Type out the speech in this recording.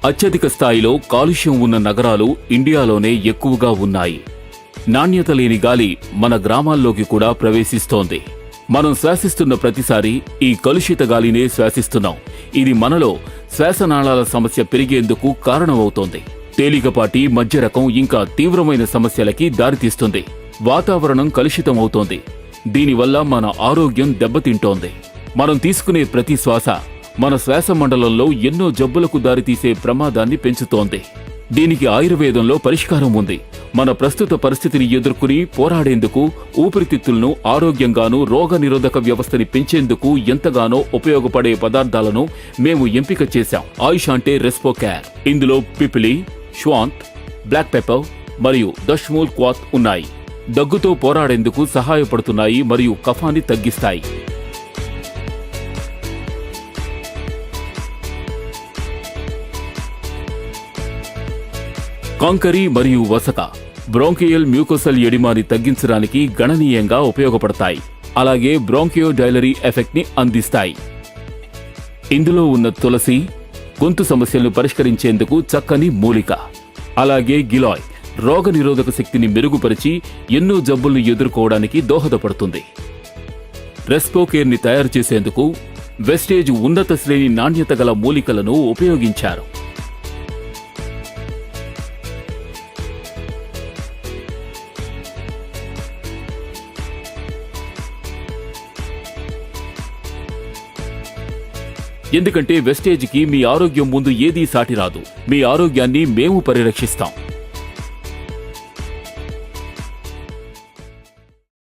అత్యధిక స్థాయిలో కాలుష్యం ఉన్న నగరాలు ఇండియాలోనే ఎక్కువగా ఉన్నాయి. నాణ్యత లేని గాలి మన గ్రామాల్లోకి కూడా ప్రవేశిస్తోంది. మనం శ్వాసిస్తున్న ప్రతిసారి ఈ కలుషిత గాలినే శ్వాసిస్తున్నాం. ఇది మనలో శ్వాసనాళాల సమస్య పెరిగేందుకు కారణమవుతోంది. తేలికపాటి, మధ్య రకం ఇంకా తీవ్రమైన సమస్యలకి దారితీస్తుంది. వాతావరణం కలుషితమవుతోంది. దీనివల్ల మన ఆరోగ్యం దెబ్బతింటోంది. మనం తీసుకునే ప్రతి శ్వాస మన శ్వాస మండలంలో ఎన్నో జబ్బులకు దారితీసే ప్రమాదాన్ని పెంచుతోంది. దీనికి ఆయుర్వేదంలో పరిష్కారం ఉంది. మన ప్రస్తుత పరిస్థితిని ఎదుర్కొని పోరాడేందుకు ఊపిరితిత్తులను ఆరోగ్యంగానూ రోగనిరోధక వ్యవస్థని పెంచేందుకు ఎంతగానో ఉపయోగపడే పదార్థాలను మేము ఎంపిక చేశాం. ఆయుష్ అంటే రెస్పోకేర్. ఇందులో పిపిలి, శ్వాంత్, బ్లాక్ పెప్పర్ మరియు దష్మూల్ క్వాత్ ఉన్నాయి. దగ్గుతో పోరాడేందుకు సహాయపడుతున్నాయి మరియు కఫాన్ని తగ్గిస్తాయి. కాంకరీ మరియు వసక బ్రోంకియల్ మ్యూకోసల్ ఎడిమాని తగ్గించడానికి గణనీయంగా ఉపయోగపడతాయి. అలాగే బ్రోంకియోడైలరీ ఎఫెక్ట్ ని అందిస్తాయి. ఇందులో ఉన్న తులసి గొంతు సమస్యలను పరిష్కరించేందుకు చక్కని మూలిక. అలాగే గిలాయ్ రోగనిరోధక శక్తిని మెరుగుపరిచి ఎన్నో జబ్బులను ఎదుర్కోవడానికి దోహదపడుతుంది. రెస్పోకేర్ ని తయారు చేసేందుకు వెస్టేజ్ ఉన్నత శ్రేణి నాణ్యత గల మూలికలను ఉపయోగించారు. ఎందుకంటే వెస్టేజ్కి మీ ఆరోగ్యం ముందు ఏదీ సాటిరాదు. మీ ఆరోగ్యాన్ని మేము పరిరక్షిస్తాం.